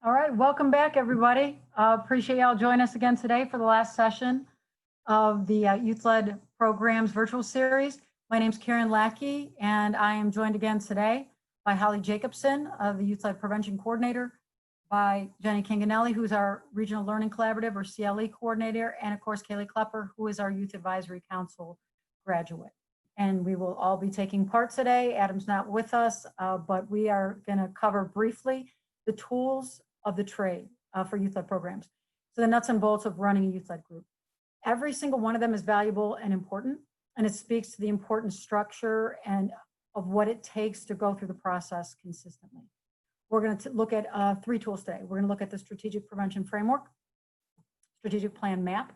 All right, welcome back, everybody. Appreciate y'all joining us again today for the last session of the Youth-Led Programs virtual series. My name is Karen Lackey, and I am joined again today by Holly Jacobson, the Youth-Led Prevention Coordinator, by Jenny Kinganelli, who's our Regional Learning Collaborative or CLE Coordinator, and of course, Kayleigh Klepper, who is our Youth Advisory Council graduate. And we will all be taking part today. Adam's not with us, but we are going to cover briefly the tools of the trade for youth-led programs. So the nuts and bolts of running a youth-led group. Every single one of them is valuable and important, and it speaks to the important structure and of what it takes to go through the process consistently. We're going to look at 3 tools today. We're going to look at the Strategic Prevention Framework, Strategic Plan Map,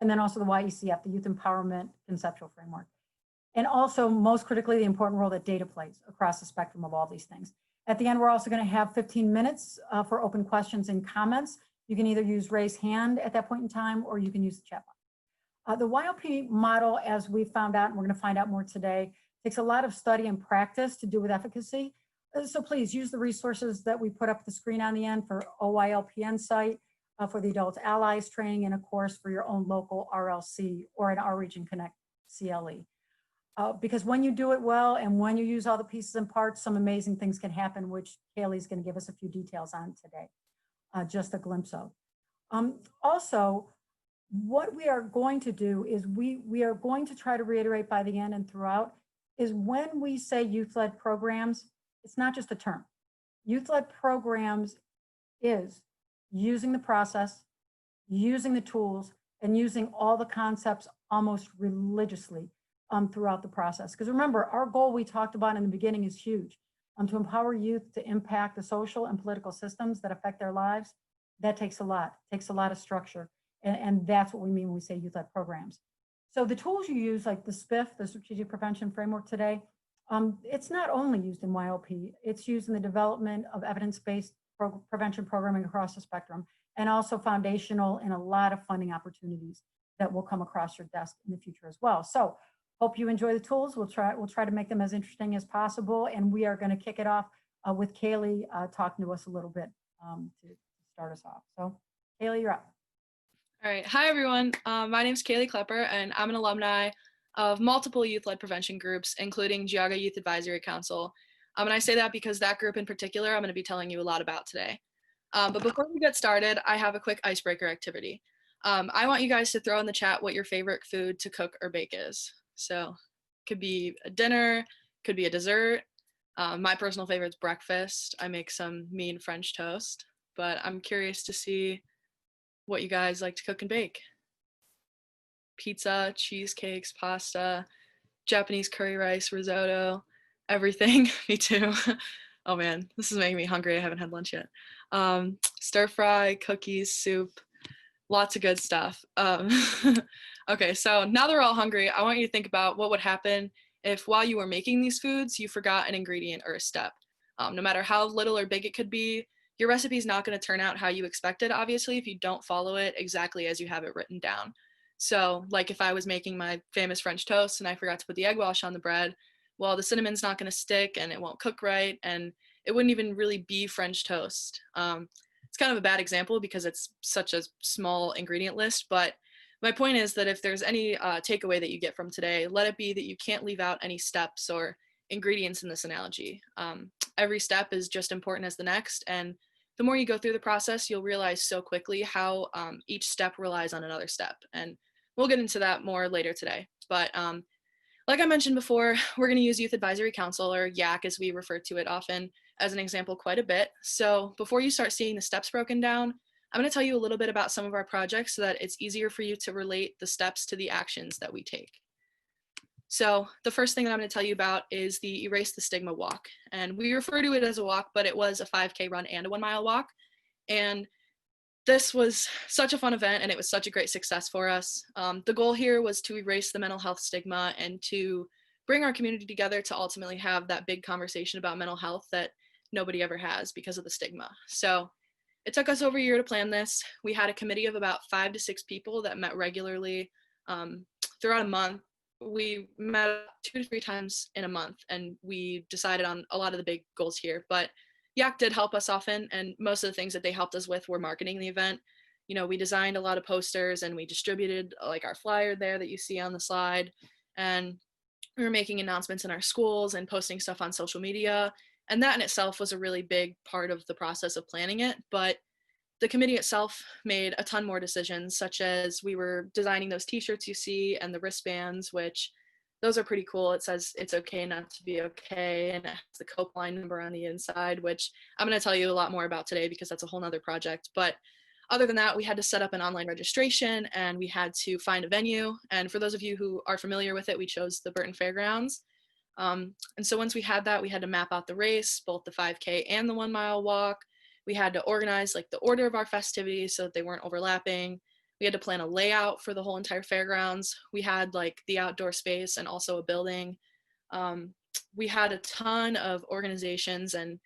and then also the YECF, the Youth Empowerment Conceptual Framework. And also, most critically, the important role that data plays across the spectrum of all these things. At the end, we're also going to have 15 minutes for open questions and comments. You can either use raise hand at that point in time, or you can use the chat box. The YLP model, as we found out, and we're going to find out more today, takes a lot of study and practice to do with efficacy. So please use the resources that we put up the screen on the end for OYLPN site, for the Adult Allies training, and of course for your own local RLC or an Our Region Connect CLE. Because when you do it well and when you use all the pieces and parts, some amazing things can happen, which Kayleigh's going to give us a few details on today, just a glimpse of. Also, what we are going to do is we are going to try to reiterate by the end and throughout is when we say youth-led programs, it's not just a term. Youth-led programs is using the process, using the tools, and using all the concepts almost religiously throughout the process. Because remember, our goal we talked about in the beginning is huge. To empower youth to impact the social and political systems that affect their lives, that takes a lot of structure. And that's what we mean when we say youth-led programs. So the tools you use, like the SPIF, the Strategic Prevention Framework today, it's not only used in YLP, it's used in the development of evidence-based prevention programming across the spectrum, and also foundational in a lot of funding opportunities that will come across your desk in the future as well. So hope you enjoy the tools. We'll try to make them as interesting as possible. And we are going to kick it off with Kayleigh talking to us a little bit to start us off. So Kayleigh, you're up. All right. Hi, everyone. My name is Kayleigh Klepper, and I'm an alumni of multiple youth-led prevention groups, including Geauga Youth Advisory Council. And I say that because that group in particular, I'm going to be telling you a lot about today. But before we get started, I have a quick icebreaker activity. I want you guys to throw in the chat what your favorite food to cook or bake is. So could be a dinner, could be a dessert. My personal favorite is breakfast. I make some mean French toast, but I'm curious to see what you guys like to cook and bake. Pizza, cheesecakes, pasta, Japanese curry rice, risotto, everything. Me too. Oh man, this is making me hungry. I haven't had lunch yet. Stir fry, cookies, soup, lots of good stuff. Okay, so now that we're all hungry, I want you to think about what would happen if while you were making these foods, you forgot an ingredient or a step. No matter how little or big it could be, your recipe is not going to turn out how you expected, obviously, if you don't follow it exactly as you have it written down. So like if I was making my famous French toast and I forgot to put the egg wash on the bread, well, the cinnamon's not going to stick and it won't cook right, and it wouldn't even really be French toast. It's kind of a bad example because it's such a small ingredient list, but my point is that if there's any takeaway that you get from today, let it be that you can't leave out any steps or ingredients in this analogy. Every step is just important as the next, and the more you go through the process, you'll realize so quickly how each step relies on another step, and we'll get into that more later today. But like I mentioned before, we're going to use Youth Advisory Council, or YAC as we refer to it often, as an example quite a bit. So before you start seeing the steps broken down, I'm going to tell you a little bit about some of our projects so that it's easier for you to relate the steps to the actions that we take. So the first thing that I'm going to tell you about is the Erase the Stigma walk. And we refer to it as a walk, but it was a 5K run and a 1 mile walk. And this was such a fun event, and it was such a great success for us. The goal here was to erase the mental health stigma and to bring our community together to ultimately have that big conversation about mental health that nobody ever has because of the stigma. So it took us over a year to plan this. We had a committee of about 5 to 6 people that met regularly throughout a month. We met 2 to 3 times in a month, and we decided on a lot of the big goals here. But Yak did help us often, and most of the things that they helped us with were marketing the event. You know, we designed a lot of posters and we distributed like our flyer there that you see on the slide. And we were making announcements in our schools and posting stuff on social media. And that in itself was a really big part of the process of planning it. But the committee itself made a ton more decisions, such as we were designing those t-shirts you see and the wristbands, which those are pretty cool. It says it's okay not to be okay, and it has the cope line number on the inside, which I'm going to tell you a lot more about today because that's a whole nother project. But other than that, we had to set up an online registration and we had to find a venue. And for those of you who are familiar with it, we chose the Burton Fairgrounds. And so once we had that, we had to map out the race, both the 5K and the 1 mile walk. We had to organize like the order of our festivities so that they weren't overlapping. We had to plan a layout for the whole entire fairgrounds. We had like the outdoor space and also a building. We had a ton of organizations and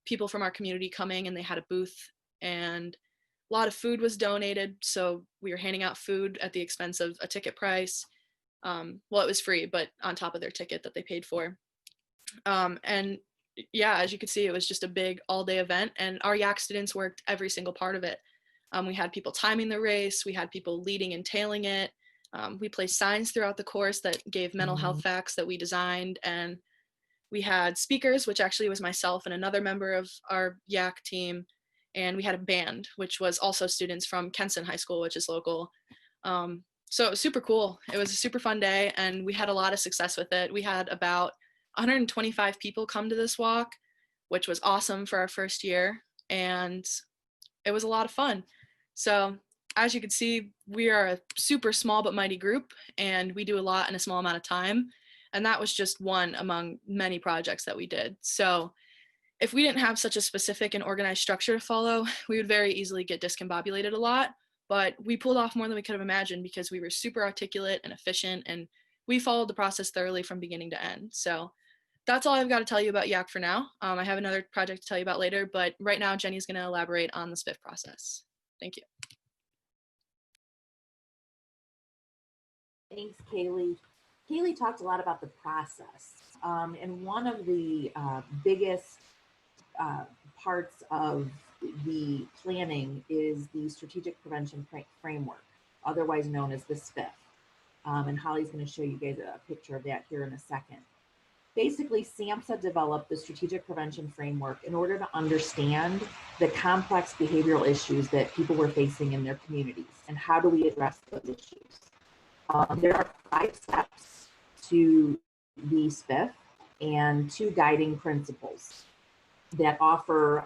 people from our community coming, and they had a booth, and a lot of food was donated. So we were handing out food at the expense of a ticket price. Well, it was free, but on top of their ticket that they paid for. And yeah, as you could see, it was just a big all-day event, and our Yak students worked every single part of it. We had people timing the race, we had people leading and tailing it. We placed signs throughout the course that gave mental health facts that we designed, and we had speakers, which actually was myself and another member of our Yak team, and we had a band, which was also students from Kenson High School, which is local. So it was super cool. It was a super fun day, and we had a lot of success with it. We had about 125 people come to this walk, which was awesome for our first year, and it was a lot of fun. So as you can see, we are a super small but mighty group, and we do a lot in a small amount of time. And that was just one among many projects that we did. So if we didn't have such a specific and organized structure to follow, we would very easily get discombobulated a lot. But we pulled off more than we could have imagined because we were super articulate and efficient, and we followed the process thoroughly from beginning to end. So that's all I've got to tell you about Yak for now. I have another project to tell you about later, but right now Jenny's going to elaborate on the SPIF process. Thank you. Thanks, Kayleigh. Kayleigh talked a lot about the process, and one of the biggest parts of the planning is the Strategic Prevention Framework, otherwise known as the SPIF. And Holly's going to show you guys a picture of that here in a second. Basically, SAMHSA developed the Strategic Prevention Framework in order to understand the complex behavioral issues that people were facing in their communities and how do we address those issues. There are 5 steps to the SPIF and 2 guiding principles that offer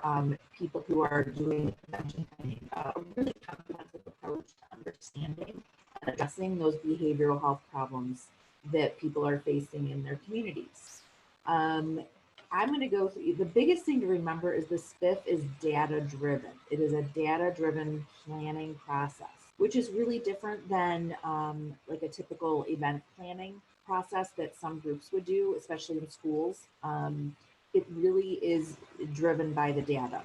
people who are doing prevention planning a really comprehensive approach to understanding and addressing those behavioral health problems that people are facing in their communities. I'm going to go through, the biggest thing to remember is the SPIF is data driven. It is a data driven planning process, which is really different than like a typical event planning process that some groups would do, especially in schools. It really is driven by the data.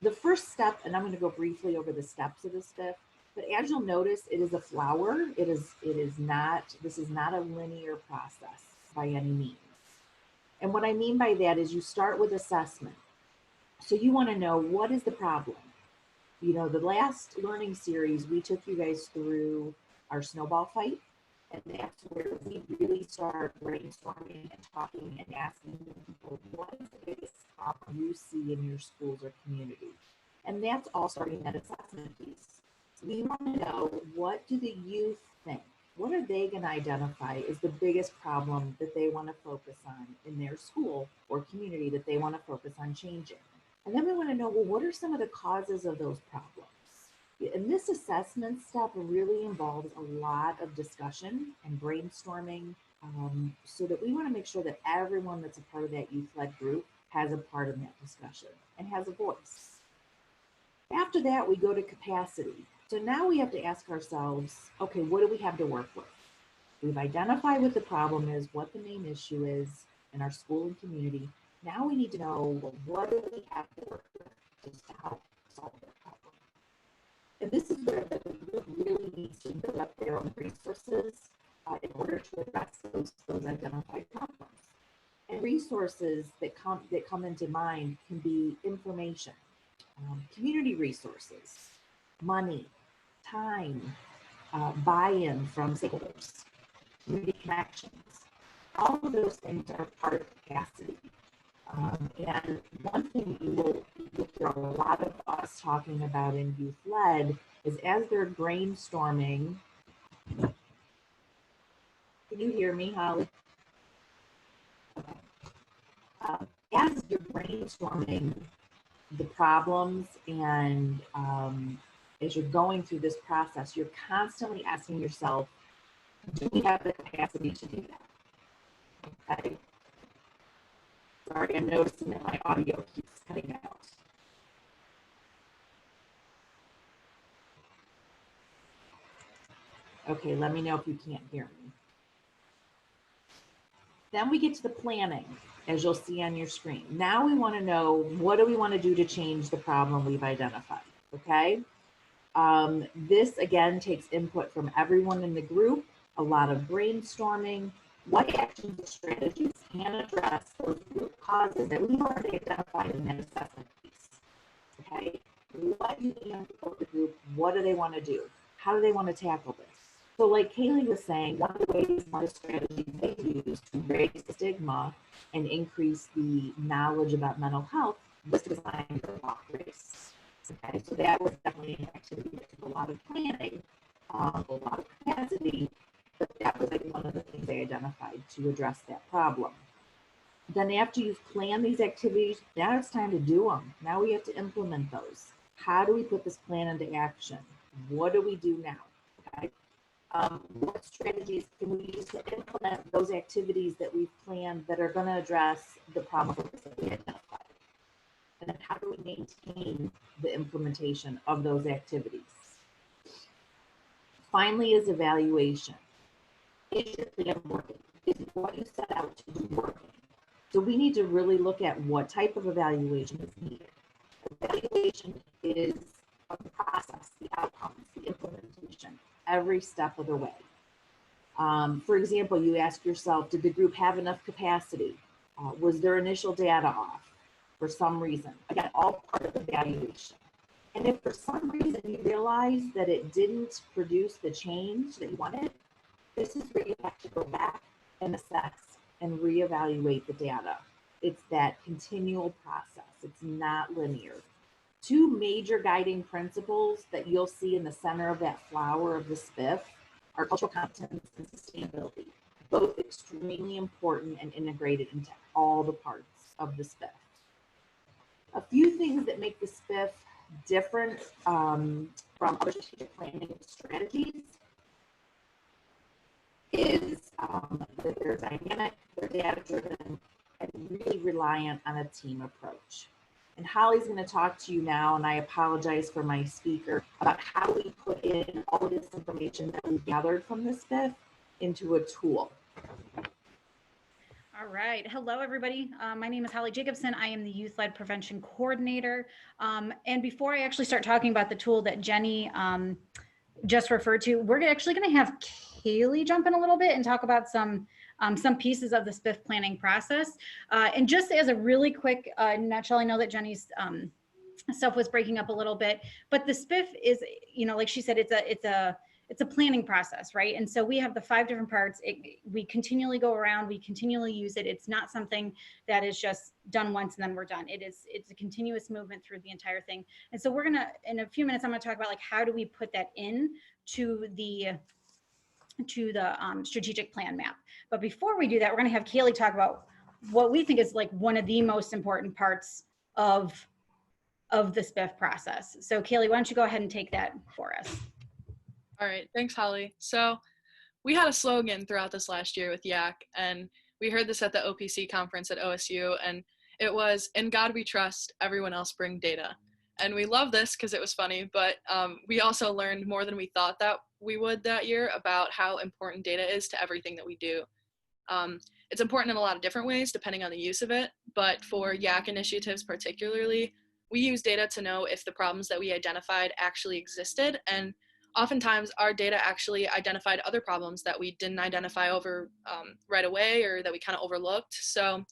The first step, and I'm going to go briefly over the steps of the SPIF, but as you'll notice, it is a flower. This is not a linear process by any means. And what I mean by that is you start with assessment. So you want to know, what is the problem? You know, the last learning series, we took you guys through our snowball fight. And that's where we really start brainstorming and talking and asking people, what is the biggest problem you see in your schools or community? And that's all starting that assessment piece. We want to know, what do the youth think? What are they going to identify as the biggest problem that they want to focus on in their school or community that they want to focus on changing? And then we want to know, well, what are some of the causes of those problems? And this assessment step really involves a lot of discussion and brainstorming, so that we want to make sure that everyone that's a part of that youth-led group has a part in that discussion and has a voice. After that, we go to capacity. So now we have to ask ourselves, okay, what do we have to work with? We've identified what the problem is, what the main issue is in our school and community. Now we need to know, well, what do we have to work with just to help solve that problem? And this is where the group really needs to build up their own resources in order to address those identified problems. And resources that come into mind can be information, community resources, money, time, buy-in from stakeholders, community connections. All of those things are part of capacity. And one thing you'll hear a lot of us talking about in youth led is as they're brainstorming. Can you hear me, Holly? Okay. As you're brainstorming the problems and as you're going through this process, you're constantly asking yourself, do we have the capacity to do that? Okay. Sorry, I'm noticing that my audio keeps cutting out. Okay, let me know if you can't hear me. Then we get to the planning, as you'll see on your screen. Now we want to know, what do we want to do to change the problem we've identified, okay? This, again, takes input from everyone in the group, a lot of brainstorming. What actions or strategies can address those root causes that we've already identified in that assessment piece, okay? What do we support the group? What do they want to do? How do they want to tackle this? So like Kayleigh was saying, one of the ways, one of the strategies they use to raise the stigma and increase the knowledge about mental health was to design their walk race. Okay, so that was definitely an activity that took a lot of planning, a lot of capacity, but that was like one of the things they identified to address that problem. Then after you've planned these activities, now it's time to do them. Now we have to implement those. How do we put this plan into action? What do we do now? Okay. What strategies can we use to implement those activities that we've planned that are going to address the problems that we identified? And then how do we maintain the implementation of those activities? Finally is evaluation. Is your plan working? Is what you set out to do working? So we need to really look at what type of evaluation is needed. Evaluation is the process, the outcomes, the implementation, every step of the way. For example, you ask yourself, did the group have enough capacity? Was their initial data off for some reason? Again, all part of evaluation. And if for some reason you realize that it didn't produce the change that you wanted, this is where you have to go back and assess and reevaluate the data. It's that continual process. It's not linear. Two major guiding principles that you'll see in the center of that flower of the SPIF are cultural competence and sustainability, both extremely important and integrated into all the parts of the SPIF. A few things that make the SPIF different from other strategic planning strategies is that they're dynamic, they're data-driven, and really reliant on a team approach. And Holly's going to talk to you now, and I apologize for my speaker, about how we put in all of this information that we gathered from this SPIF into a tool. All right. Hello, everybody. My name is Holly Jacobson. I am the Youth-Led Prevention Coordinator. And before I actually start talking about the tool that Jenny just referred to, we're actually going to have Kayleigh jump in a little bit and talk about some pieces of the SPIF planning process. And just as a really quick nutshell, I know that Jenny's stuff was breaking up a little bit, but the SPIF is, like she said, it's a planning process, right? And so we have the 5 different parts. We continually go around, we continually use it. It's not something that is just done once and then we're done. It's a continuous movement through the entire thing. And so we're gonna, in a few minutes, I'm gonna talk about like, how do we put that in to the strategic plan map. But before we do that, we're gonna have Kayleigh talk about what we think is like one of the most important parts of the SPIF process. So Kayleigh, why don't you go ahead and take that for us? All right, thanks, Holly. So we had a slogan throughout this last year with YAC, and we heard this at the OPC conference at OSU, and it was, "In God we trust, everyone else bring data." And we love this because it was funny, but we also learned more than we thought that we would that year about how important data is to everything that we do. It's important in a lot of different ways depending on the use of it, but for YAC initiatives particularly, we use data to know if the problems that we identified actually existed, and oftentimes our data actually identified other problems that we didn't identify right away or that we kind of overlooked. So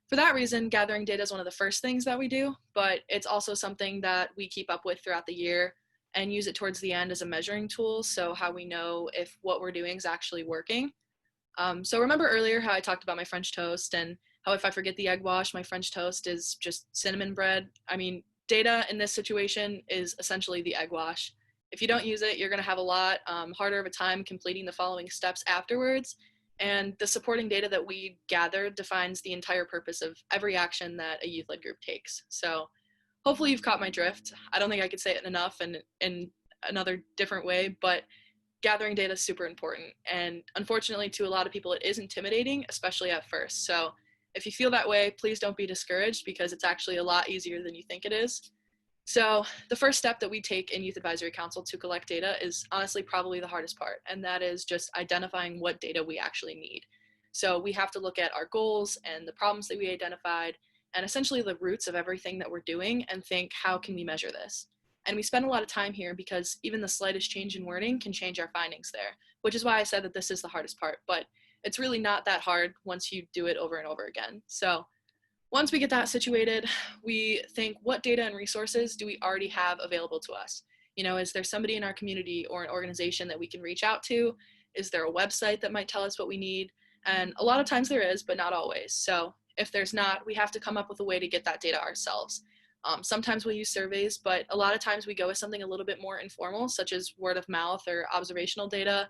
for that reason, gathering data is one of the first things that we do, but it's also something that we keep up with throughout the year and use it towards the end as a measuring tool, so how we know if what we're doing is actually working. So remember earlier how I talked about my French toast and how if I forget the egg wash, my French toast is just cinnamon bread? I mean, data in this situation is essentially the egg wash. If you don't use it, you're going to have a lot harder of a time completing the following steps afterwards. And the supporting data that we gather defines the entire purpose of every action that a youth-led group takes. So hopefully you've caught my drift. I don't think I could say it enough and in another different way, but gathering data is super important. And unfortunately, to a lot of people, it is intimidating, especially at first. So if you feel that way, please don't be discouraged, because it's actually a lot easier than you think it is. So the first step that we take in Youth Advisory Council to collect data is honestly probably the hardest part, and that is just identifying what data we actually need. So we have to look at our goals and the problems that we identified, and essentially the roots of everything that we're doing, and think, how can we measure this? And we spend a lot of time here because even the slightest change in wording can change our findings there, which is why I said that this is the hardest part, but it's really not that hard once you do it over and over again. So once we get that situated, we think, what data and resources do we already have available to us? You know, is there somebody in our community or an organization that we can reach out to? Is there a website that might tell us what we need? And a lot of times there is, but not always. So if there's not, we have to come up with a way to get that data ourselves. Sometimes we'll use surveys, but a lot of times we go with something a little bit more informal, such as word of mouth or observational data.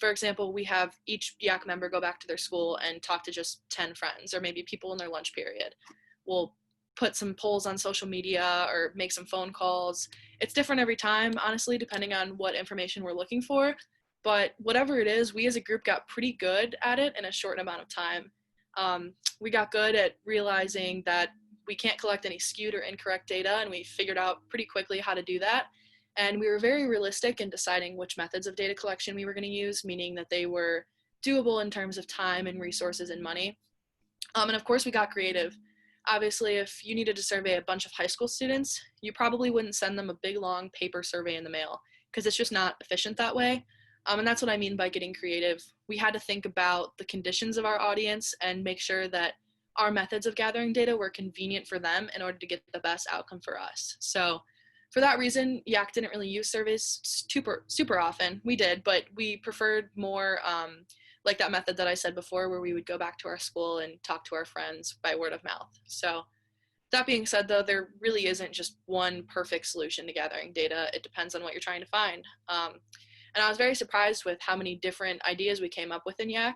For example, we have each YAC member go back to their school and talk to just 10 friends, or maybe people in their lunch period. We'll put some polls on social media or make some phone calls. It's different every time, honestly, depending on what information we're looking for. But whatever it is, we as a group got pretty good at it in a short amount of time. We got good at realizing that we can't collect any skewed or incorrect data, and we figured out pretty quickly how to do that. And we were very realistic in deciding which methods of data collection we were going to use, meaning that they were doable in terms of time and resources and money. And of course, we got creative. Obviously, if you needed to survey a bunch of high school students, you probably wouldn't send them a big, long paper survey in the mail, because it's just not efficient that way. And that's what I mean by getting creative. We had to think about the conditions of our audience and make sure that our methods of gathering data were convenient for them in order to get the best outcome for us. So for that reason, YAC didn't really use surveys super often. We did, but we preferred more like that method that I said before, where we would go back to our school and talk to our friends by word of mouth. So that being said, though, there really isn't just one perfect solution to gathering data. It depends on what you're trying to find. And I was very surprised with how many different ideas we came up with in YAC.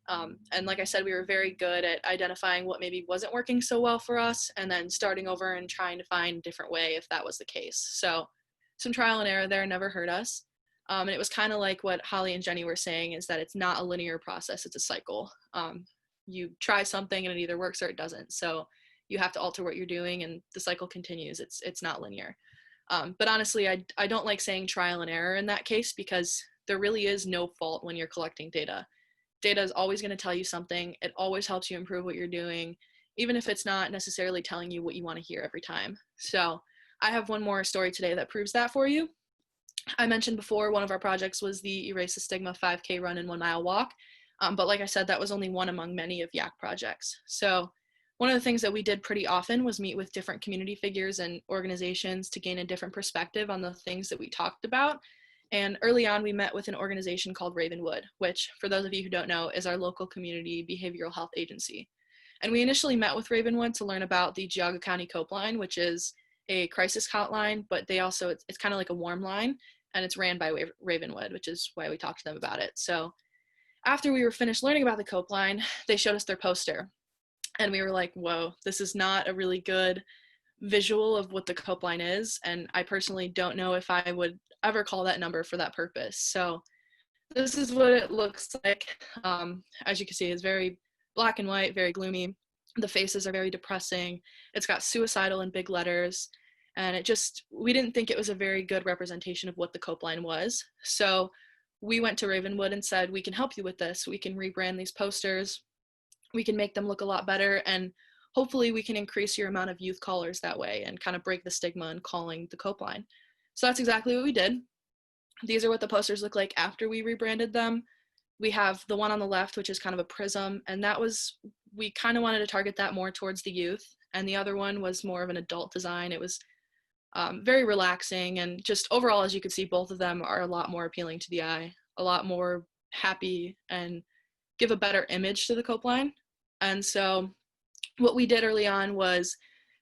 And like I said, we were very good at identifying what maybe wasn't working so well for us, and then starting over and trying to find a different way if that was the case. So some trial and error there never hurt us. And it was kind of like what Holly and Jenny were saying, is that it's not a linear process, it's a cycle. You try something and it either works or it doesn't. So you have to alter what you're doing, and the cycle continues. It's not linear. But honestly, I don't like saying trial and error in that case, because there really is no fault when you're collecting data. Data is always going to tell you something. It always helps you improve what you're doing, even if it's not necessarily telling you what you want to hear every time. So I have one more story today that proves that for you. I mentioned before, one of our projects was the Erase the Stigma 5K run and 1 mile walk. But like I said, that was only one among many of YAC projects. So one of the things that we did pretty often was meet with different community figures and organizations to gain a different perspective on the things that we talked about. And early on, we met with an organization called Ravenwood, which, for those of you who don't know, is our local community behavioral health agency. And we initially met with Ravenwood to learn about the Geauga County Cope Line, which is a crisis hotline, but they also, it's kind of like a warm line, and it's ran by Ravenwood, which is why we talked to them about it. So after we were finished learning about the Cope Line, they showed us their poster. And we were like, whoa, this is not a really good visual of what the Cope Line is. And I personally don't know if I would ever call that number for that purpose. So this is what it looks like. As you can see, it's very black and white, very gloomy. The faces are very depressing. It's got suicidal in big letters. And we didn't think it was a very good representation of what the Cope Line was. So we went to Ravenwood and said, we can help you with this. We can rebrand these posters. We can make them look a lot better. And hopefully we can increase your amount of youth callers that way and kind of break the stigma in calling the Cope Line. So that's exactly what we did. These are what the posters look like after we rebranded them. We have the one on the left, which is kind of a prism, and that was we kind of wanted to target that more towards the youth. And the other one was more of an adult design. It was very relaxing, and just overall, as you can see, both of them are a lot more appealing to the eye, a lot more happy, and give a better image to the cope line. And so what we did early on was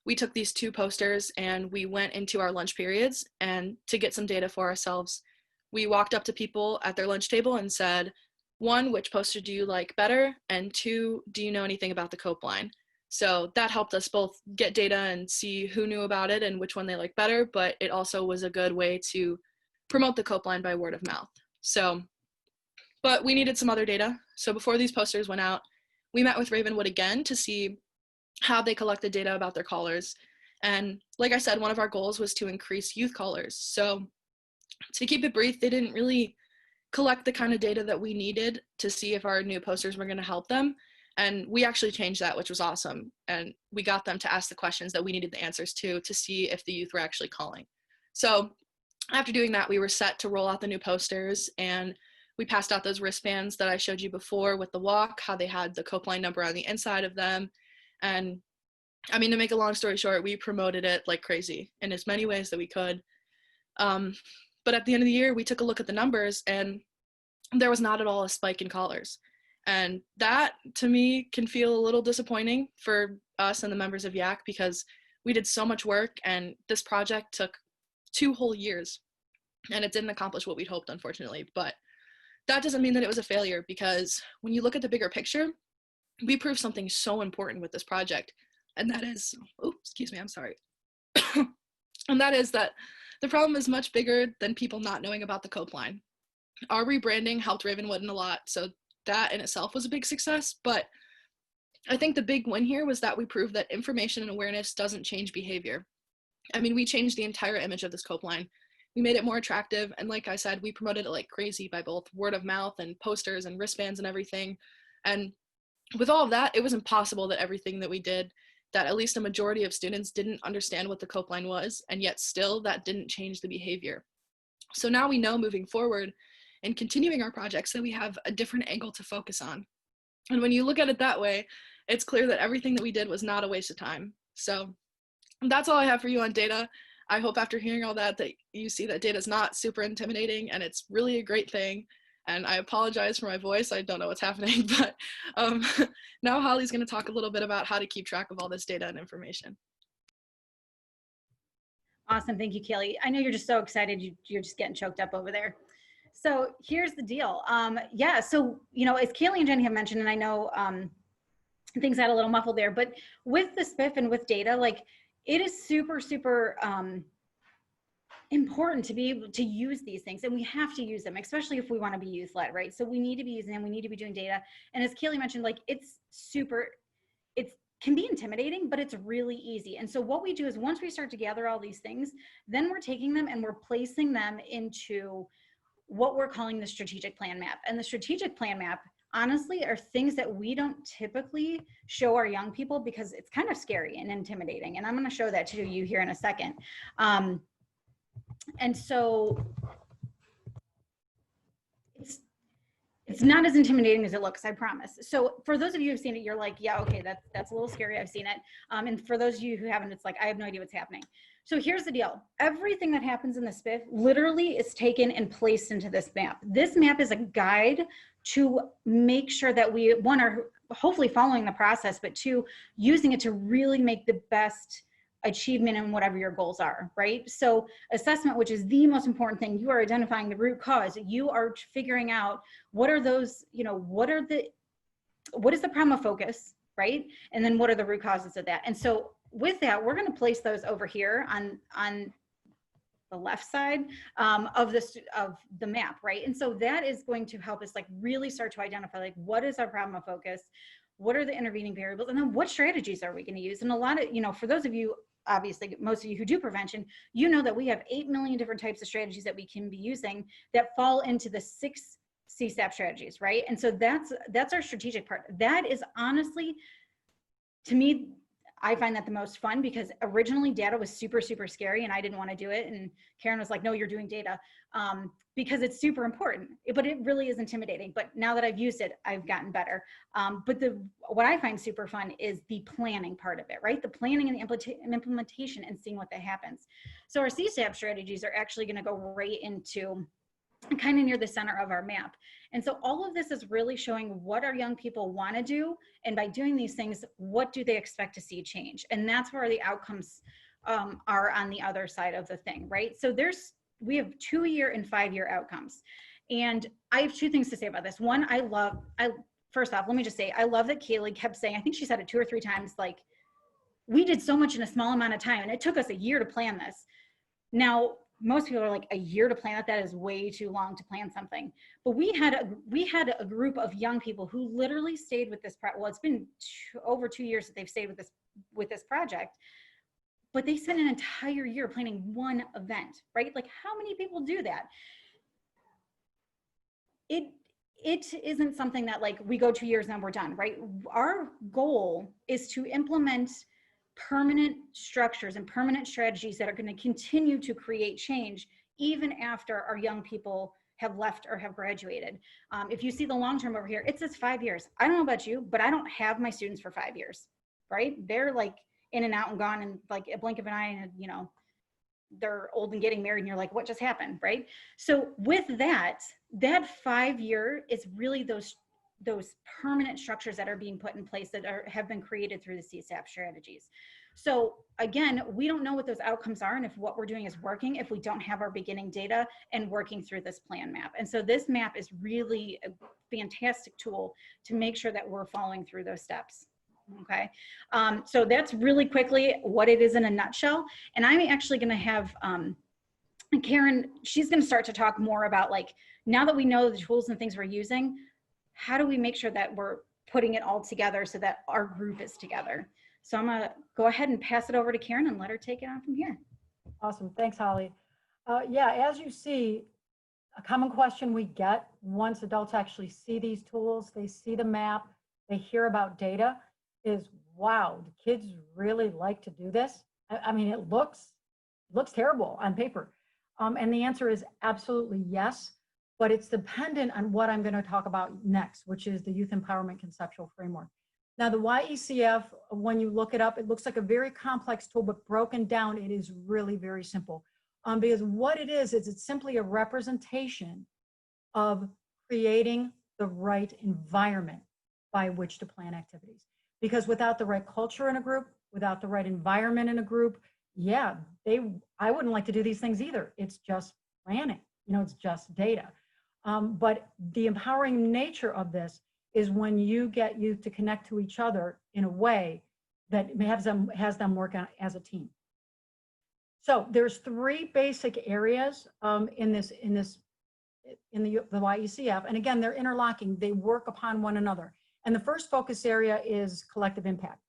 we took these 2 posters and we went into our lunch periods, and to get some data for ourselves, we walked up to people at their lunch table and said, 1, which poster do you like better? And 2, do you know anything about the cope line? So that helped us both get data and see who knew about it and which one they liked better, but it also was a good way to promote the cope line by word of mouth. So, but we needed some other data. So before these posters went out, we met with Ravenwood again to see how they collected data about their callers. And like I said, one of our goals was to increase youth callers. So to keep it brief, they didn't really collect the kind of data that we needed to see if our new posters were going to help them. And we actually changed that, which was awesome. And we got them to ask the questions that we needed the answers to see if the youth were actually calling. So after doing that, we were set to roll out the new posters, and we passed out those wristbands that I showed you before with the walk, how they had the cope line number on the inside of them. And I mean, to make a long story short, we promoted it like crazy in as many ways that we could. But at the end of the year, we took a look at the numbers, and there was not at all a spike in callers. And that, to me, can feel a little disappointing for us and the members of YAC, because we did so much work, and this project took 2 whole years, and it didn't accomplish what we'd hoped, unfortunately. But that doesn't mean that it was a failure, because when you look at the bigger picture, we proved something so important with this project, and that is, oh, excuse me, I'm sorry. And that is that the problem is much bigger than people not knowing about the cope line. Our rebranding helped Ravenwood in a lot, so that in itself was a big success. But I think the big win here was that we proved that information and awareness doesn't change behavior. I mean, we changed the entire image of this cope line. We made it more attractive, and like I said, we promoted it like crazy by both word of mouth and posters and wristbands and everything. And with all of that, it was impossible that everything that we did, that at least a majority of students didn't understand what the cope line was, and yet still that didn't change the behavior. So now we know moving forward and continuing our projects that we have a different angle to focus on. And when you look at it that way, it's clear that everything that we did was not a waste of time. So that's all I have for you on data. I hope after hearing all that you see that data is not super intimidating, and it's really a great thing. And I apologize for my voice. I don't know what's happening, but now Holly's going to talk a little bit about how to keep track of all this data and information. Awesome. Thank you, Kayleigh. I know you're just so excited. You're just getting choked up over there. So here's the deal. Yeah, so, you know, as Kayleigh and Jenny have mentioned, and I know things got a little muffled there, but with the SPIF and with data, like, it is super, super important to be able to use these things, and we have to use them, especially if we want to be youth led, right? So we need to be using them, we need to be doing data. And as Kayleigh mentioned, like, it can be intimidating, but it's really easy. And so what we do is once we start to gather all these things, then we're taking them and we're placing them into what we're calling the strategic plan map. And the strategic plan map, honestly, are things that we don't typically show our young people because it's kind of scary and intimidating. And I'm going to show that to you here in a second. And so it's not as intimidating as it looks, I promise. So for those of you who've seen it, you're like, yeah, okay, that's a little scary. I've seen it. And for those of you who haven't, it's like, I have no idea what's happening. So here's the deal. Everything that happens in the SPIF literally is taken and placed into this map. This map is a guide to make sure that we, one, are hopefully following the process, but two, using it to really make the best achievement in whatever your goals are, right? So assessment, which is the most important thing, you are identifying the root cause. You are figuring out what are those, you know, what is the problem of focus, right? And then what are the root causes of that? And so with that, we're going to place those over here on the left side of the map, right? And so that is going to help us like really start to identify like what is our problem of focus, what are the intervening variables, and then what strategies are we going to use? And a lot of, you know, for those of you, obviously most of you who do prevention, you know that we have 8 million different types of strategies that we can be using that fall into the 6 CSAP strategies, right? And so that's our strategic part. That is honestly, to me, I find that the most fun because originally data was super, super scary and I didn't want to do it. And Karen was like, no, you're doing data because it's super important, but it really is intimidating. But now that I've used it, I've gotten better. But what I find super fun is the planning part of it, right? The planning and the implementation and seeing what that happens. So our CSAP strategies are actually going to go right into kind of near the center of our map. And so all of this is really showing what our young people want to do. And by doing these things, what do they expect to see change? And that's where the outcomes are on the other side of the thing, right? So we have 2-year and 5-year outcomes. And I have 2 things to say about this. One, first off, let me just say, I love that Kayleigh kept saying, I think she said it 2 or 3 times, like, we did so much in a small amount of time and it took us a year to plan this. Now, most people are like, a year to plan it, that is way too long to plan something. But we had a group of young people who literally stayed with this well, it's been over 2 years that they've stayed with this project, but they spent an entire year planning one event, right? Like, how many people do that? It isn't something that like we go 2 years and we're done, right? Our goal is to implement permanent structures and permanent strategies that are going to continue to create change even after our young people have left or have graduated. If you see the long term over here, it says 5 years. I don't know about you, but I don't have my students for 5 years, right? They're like in and out and gone in like a blink of an eye, and you know, they're old and getting married and you're like, what just happened, right? So with that 5-year is really those permanent structures that are being put in place that have been created through the CSAP strategies. So again, we don't know what those outcomes are and if what we're doing is working if we don't have our beginning data and working through this plan map. And so this map is really a fantastic tool to make sure that we're following through those steps. Okay, so that's really quickly what it is in a nutshell. And I'm actually going to have Karen, she's going to start to talk more about, like, now that we know the tools and things we're using, how do we make sure that we're putting it all together so that our group is together? So I'm going to go ahead and pass it over to Karen and let her take it on from here. Awesome. Thanks, Holly. Yeah, as you see, a common question we get once adults actually see these tools, they see the map, they hear about data, is, wow, do kids really like to do this? I mean, it looks terrible on paper. And the answer is absolutely yes, but it's dependent on what I'm going to talk about next, which is the Youth Empowerment Conceptual Framework. Now, the YECF, when you look it up, it looks like a very complex tool, but broken down, it is really very simple. Because what it is it's simply a representation of creating the right environment by which to plan activities. Because without the right culture in a group, without the right environment in a group, yeah, I wouldn't like to do these things either. It's just planning, you know, it's just data. But the empowering nature of this is when you get youth to connect to each other in a way that has them work as a team. So there's 3 basic areas in the YECF, and again, they're interlocking. They work upon one another. And the first focus area is collective impact.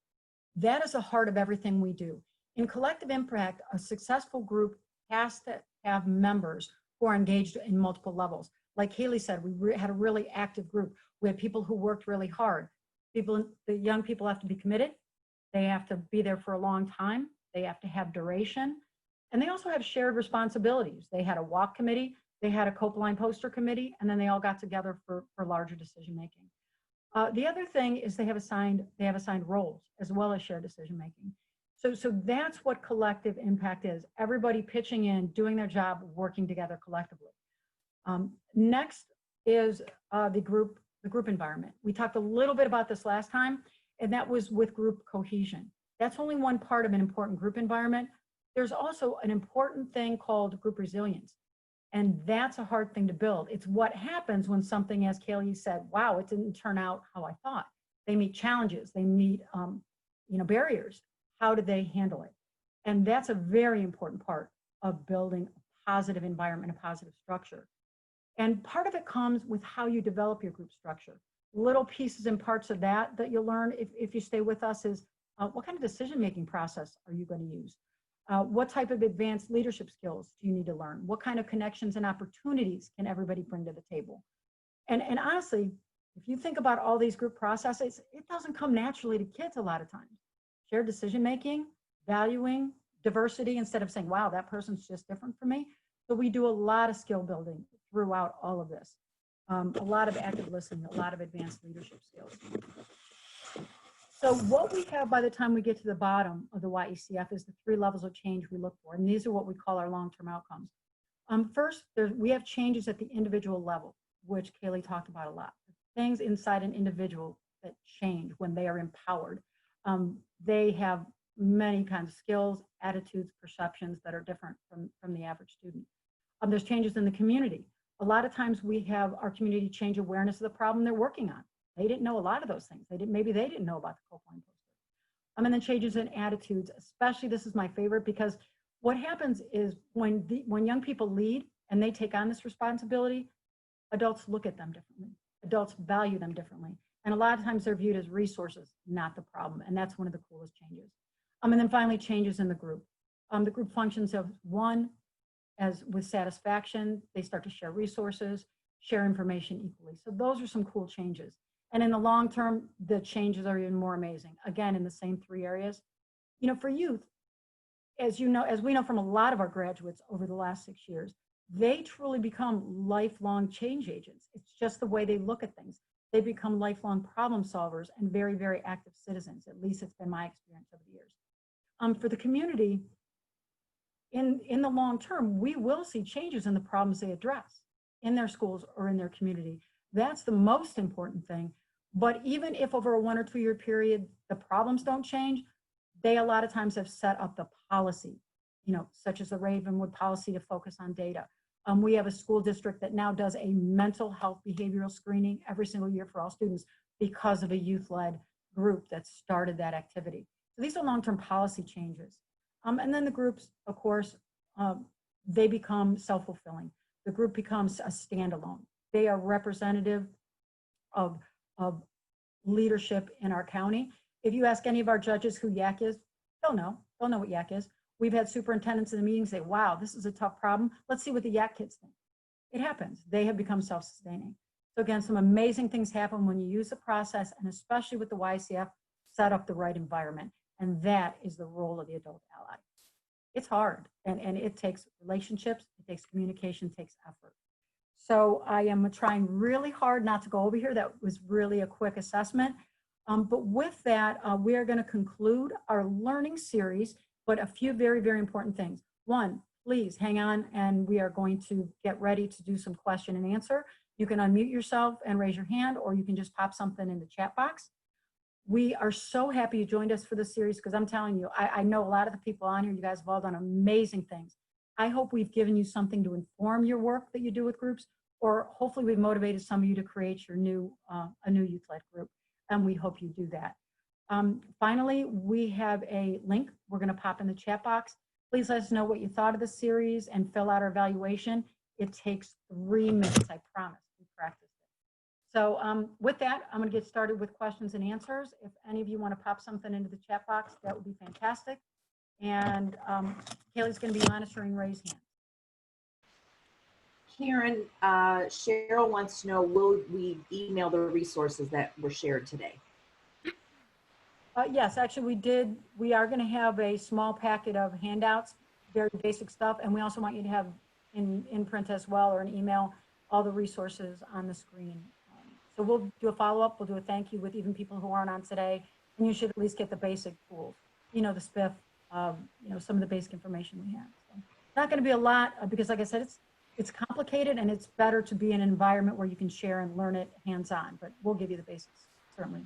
That is the heart of everything we do. In collective impact, a successful group has to have members who are engaged in multiple levels. Like Kayleigh said, we had a really active group. We had people who worked really hard. The young people have to be committed. They have to be there for a long time. They have to have duration. And they also have shared responsibilities. They had a walk committee, they had a Copeline poster committee, and then they all got together for larger decision making. The other thing is they have assigned roles as well as shared decision making. So that's what collective impact is. Everybody pitching in, doing their job, working together collectively. Next is the group environment. We talked a little bit about this last time, and that was with group cohesion. That's only one part of an important group environment. There's also an important thing called group resilience. And that's a hard thing to build. It's what happens when something, as Kayleigh said, wow, it didn't turn out how I thought. They meet challenges, they meet barriers. How do they handle it? And that's a very important part of building a positive environment, a positive structure. And part of it comes with how you develop your group structure. Little pieces and parts of that you'll learn if you stay with us is what kind of decision-making process are you going to use? What type of advanced leadership skills do you need to learn? What kind of connections and opportunities can everybody bring to the table? And honestly, if you think about all these group processes, it doesn't come naturally to kids a lot of times. shared decision-making, valuing diversity instead of saying, wow, that person's just different from me. So we do a lot of skill building throughout all of this. A lot of active listening, a lot of advanced leadership skills. So what we have by the time we get to the bottom of the YECF is the 3 levels of change we look for. And these are what we call our long-term outcomes. First, we have changes at the individual level, which Kayleigh talked about a lot. Things inside an individual that change when they are empowered. They have many kinds of skills, attitudes, perceptions that are different from the average student. There's changes in the community. A lot of times we have our community change awareness of the problem they're working on. They didn't know a lot of those things. Maybe they didn't know about the Copeland poster. And then changes in attitudes, especially this is my favorite, because what happens is when young people lead and they take on this responsibility, adults look at them differently. Adults value them differently. And a lot of times they're viewed as resources, not the problem. And that's one of the coolest changes. And then finally, changes in the group. The group functions of one, as with satisfaction, they start to share resources, share information equally. So those are some cool changes. And in the long term, the changes are even more amazing. Again, in the same 3 areas. You know, for youth, as we know from a lot of our graduates over the last 6 years, they truly become lifelong change agents. It's just the way they look at things. They become lifelong problem solvers and very, very active citizens. At least it's been my experience over the years. For the community, in the long term, we will see changes in the problems they address in their schools or in their community. That's the most important thing. But even if over a 1 or 2 year period, the problems don't change, they a lot of times have set up the policy, you know, such as the Ravenwood policy to focus on data. We have a school district that now does a mental health behavioral screening every single year for all students because of a youth-led group that started that activity. So these are long-term policy changes. And then the groups, of course, they become self-fulfilling. The group becomes a standalone. They are representative of leadership in our county. If you ask any of our judges who YAC is, they'll know what YAC is. We've had superintendents in the meeting say, wow, this is a tough problem. Let's see what the YAC kids think. It happens. They have become self-sustaining. So again, some amazing things happen when you use the process, and especially with the YCF, set up the right environment. And that is the role of the adult ally. It's hard, and it takes relationships, it takes communication, it takes effort. So I am trying really hard not to go over here. That was really a quick assessment. But with that, we are going to conclude our learning series, but a few very, very important things. One, please hang on, and we are going to get ready to do some question and answer. You can unmute yourself and raise your hand, or you can just pop something in the chat box. We are so happy you joined us for this series, because I'm telling you, I know a lot of the people on here, you guys have all done amazing things. I hope we've given you something to inform your work that you do with groups, or hopefully we've motivated some of you to create your new, a new youth-led group, and we hope you do that. Finally, we have a link we're going to pop in the chat box. Please let us know what you thought of the series and fill out our evaluation. It takes 3 minutes, I promise. We practiced it. So with that, I'm going to get started with questions and answers. If any of you want to pop something into the chat box, that would be fantastic. And Kayleigh's going to be monitoring raise hands. Karen, Cheryl wants to know, will we email the resources that were shared today? Yes, actually we did. We are going to have a small packet of handouts, very basic stuff. And we also want you to have in print as well, or an email, all the resources on the screen. So we'll do a follow-up. We'll do a thank you with even people who aren't on today. And you should at least get the basic tools, you know, the SPIF, you know, some of the basic information we have. So it's not going to be a lot because, like I said, it's complicated, and it's better to be in an environment where you can share and learn it hands-on, but we'll give you the basics, certainly.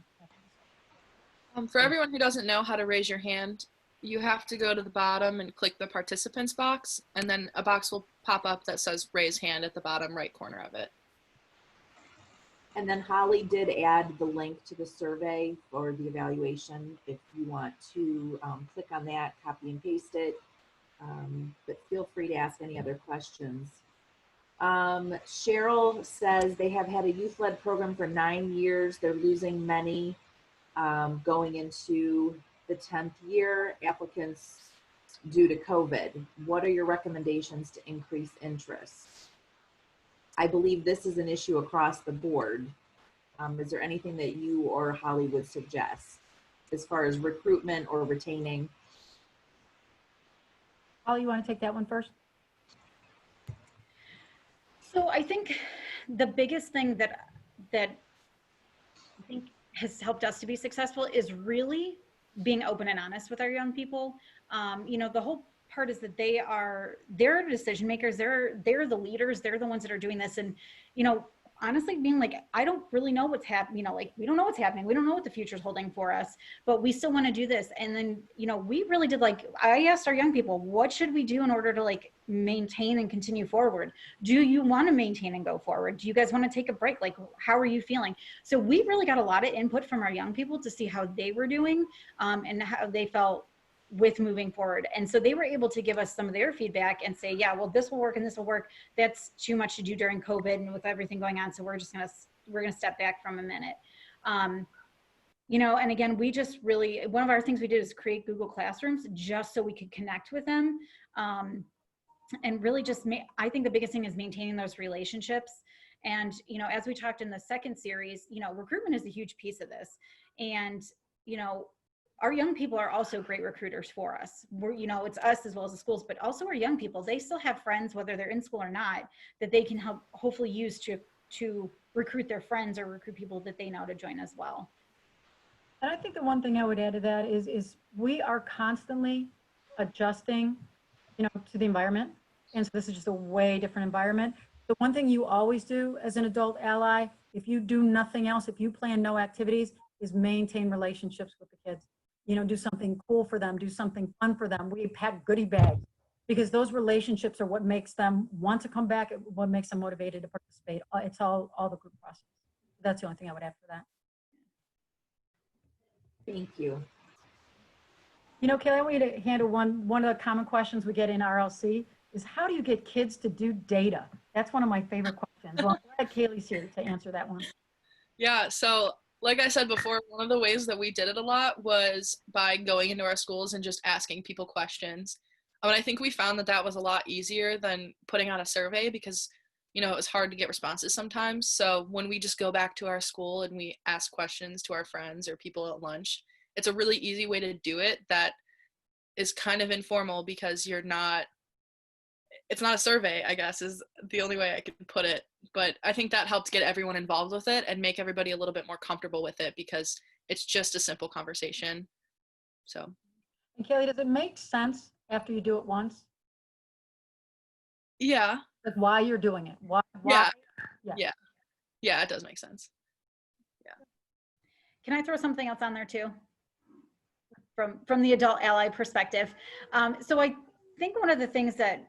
For everyone who doesn't know how to raise your hand, you have to go to the bottom and click the participants box, and then a box will pop up that says raise hand at the bottom right corner of it. And then Holly did add the link to the survey for the evaluation. If you want to click on that, copy and paste it, but feel free to ask any other questions. Cheryl says they have had a youth-led program for 9 years. They're losing many going into the 10th year applicants due to COVID. What are your recommendations to increase interest? I believe this is an issue across the board. Is there anything that you or Holly would suggest? as far as recruitment or retaining? Holly, you want to take that one first? So I think the biggest thing that I think has helped us to be successful is really being open and honest with our young people. You know, the whole part is that they're the decision makers, they're the leaders, they're the ones that are doing this. And, you know, honestly being like, I don't really know what's happening, you know, like we don't know what's happening. We don't know what the future's holding for us, but we still want to do this. And then, you know, we really did, like, I asked our young people, what should we do in order to like maintain and continue forward? Do you want to maintain and go forward? Do you guys want to take a break? Like, how are you feeling? So we really got a lot of input from our young people to see how they were doing, and how they felt with moving forward. And so they were able to give us some of their feedback and say, yeah, well, this will work and this will work. That's too much to do during COVID and with everything going on. So we're going to step back from a minute. You know, and again, we just really, one of our things we did is create Google Classrooms just so we could connect with them. And really just, I think the biggest thing is maintaining those relationships. And, you know, as we talked in the second series, you know, recruitment is a huge piece of this. And, you know, our young people are also great recruiters for us. We're, you know, it's us as well as the schools, but also our young people, they still have friends, whether they're in school or not, that they can help hopefully use to recruit their friends or recruit people that they know to join as well. And I think the one thing I would add to that is we are constantly adjusting, you know, to the environment. And so this is just a way different environment. The one thing you always do as an adult ally, if you do nothing else, if you plan no activities, is maintain relationships with the kids. You know, do something cool for them, do something fun for them. We pack goodie bags because those relationships are what makes them want to come back, what makes them motivated to participate. It's all the group process. That's the only thing I would add for that. Thank you. You know, Kayleigh, I want you to handle one of the common questions we get in RLC is how do you get kids to do data? That's one of my favorite questions. Well, I'm glad Kayleigh's here to answer that one. Yeah, so like I said before, one of the ways that we did it a lot was by going into our schools and just asking people questions. And I think we found that that was a lot easier than putting out a survey because, you know, it was hard to get responses sometimes. So when we just go back to our school and we ask questions to our friends or people at lunch, it's a really easy way to do it that is kind of informal because it's not a survey, I guess, is the only way I can put it. But I think that helped get everyone involved with it and make everybody a little bit more comfortable with it because it's just a simple conversation. So. And Kayleigh, does it make sense after you do it once? Yeah. Like why you're doing it? Why? Yeah, it does make sense. Yeah. Can I throw something else on there too? From the adult ally perspective. So I think one of the things that,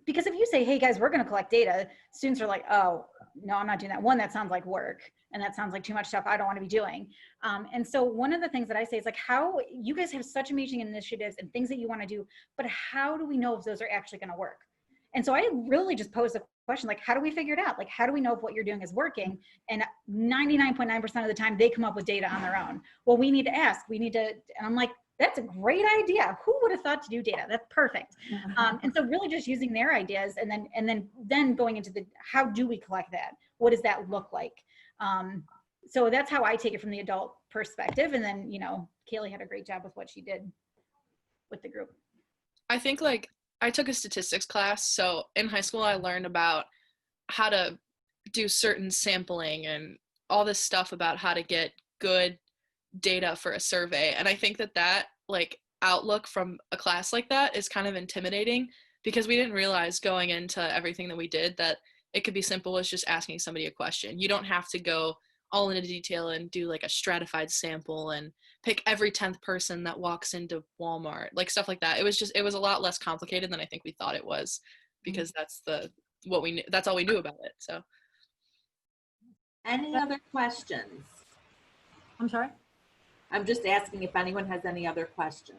because if you say, hey guys, we're going to collect data, students are like, oh, no, I'm not doing that. One, that sounds like work. And that sounds like too much stuff I don't want to be doing. And so one of the things that I say is like, how you guys have such amazing initiatives and things that you want to do, but how do we know if those are actually going to work? And so I really just posed a question, like, how do we figure it out? Like, how do we know if what you're doing is working? And 99.9% of the time they come up with data on their own. Well, we need to ask, and I'm like, that's a great idea. Who would have thought to do data? That's perfect. And so really just using their ideas and then going into how do we collect that? What does that look like? So that's how I take it from the adult perspective. And then, you know, Kayleigh had a great job with what she did with the group. I think like I took a statistics class. So in high school, I learned about how to do certain sampling and all this stuff about how to get good data for a survey. And I think that like outlook from a class like that is kind of intimidating because we didn't realize going into everything that we did that it could be simple as just asking somebody a question. You don't have to go all into detail and do like a stratified sample and pick every 10th person that walks into Walmart, like stuff like that. It was a lot less complicated than I think we thought it was because that's all we knew about it. So Any other questions? I'm sorry? I'm just asking if anyone has any other questions.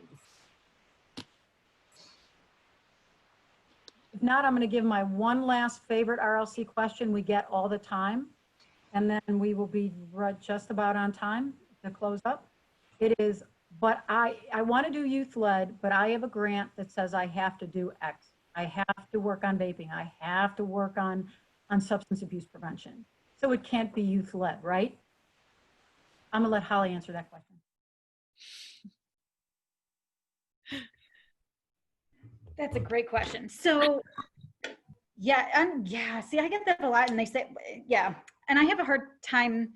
If not, I'm going to give my one last favorite RLC question we get all the time, and then we will be just about on time to close up. It is, but I want to do youth led, but I have a grant that says I have to do X. I have to work on vaping. I have to work on substance abuse prevention. So it can't be youth led, right? I'm going to let Holly answer that question. That's a great question. So yeah, see, I get that a lot, and they say, yeah, and I have a hard time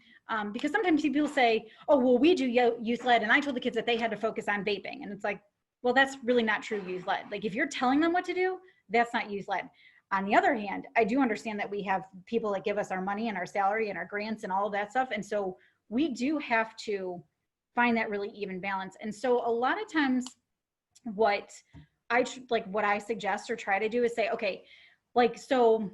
because sometimes people say, oh, well, we do youth led, and I told the kids that they had to focus on vaping, and it's like, well, that's really not true youth led. Like, if you're telling them what to do, that's not youth led. On the other hand, I do understand that we have people that give us our money and our salary and our grants and all of that stuff, and so we do have to find that really even balance. And so a lot of times, what I suggest or try to do is say, okay, like, so,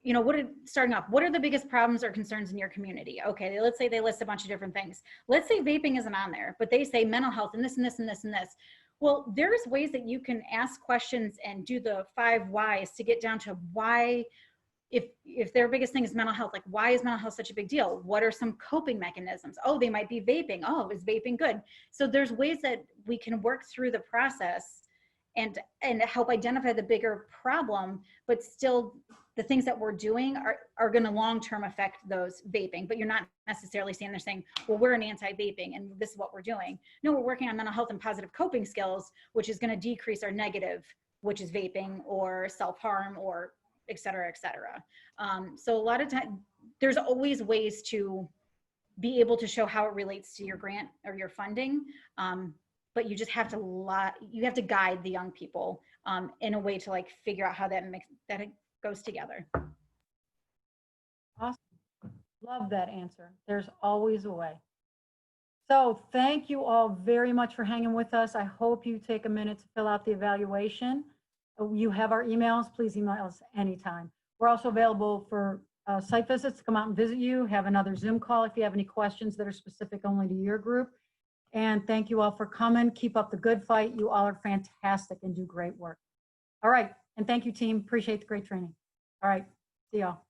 you know, starting off, what are the biggest problems or concerns in your community? Okay, let's say they list a bunch of different things. Let's say vaping isn't on there, but they say mental health and this and this and this and this. Well, there's ways that you can ask questions and do the 5 whys to get down to why, if their biggest thing is mental health, like, why is mental health such a big deal? What are some coping mechanisms? Oh, they might be vaping. Oh, is vaping good? So there's ways that we can work through the process and help identify the bigger problem, but still the things that we're doing are going to long-term affect those vaping. But you're not necessarily saying, they're saying, well, we're an anti-vaping and this is what we're doing. No, we're working on mental health and positive coping skills, which is going to decrease our negative, which is vaping or self-harm or et cetera, et cetera. So a lot of times there's always ways to be able to show how it relates to your grant or your funding. But you just have to guide the young people in a way to, like, figure out how that it goes together. Awesome. Love that answer. There's always a way. So thank you all very much for hanging with us. I hope you take a minute to fill out the evaluation. You have our emails. Please email us anytime. We're also available for site visits to come out and visit you, have another Zoom call if you have any questions that are specific only to your group. And thank you all for coming. Keep up the good fight. You all are fantastic and do great work. All right. And thank you, team. Appreciate the great training. All right. See y'all.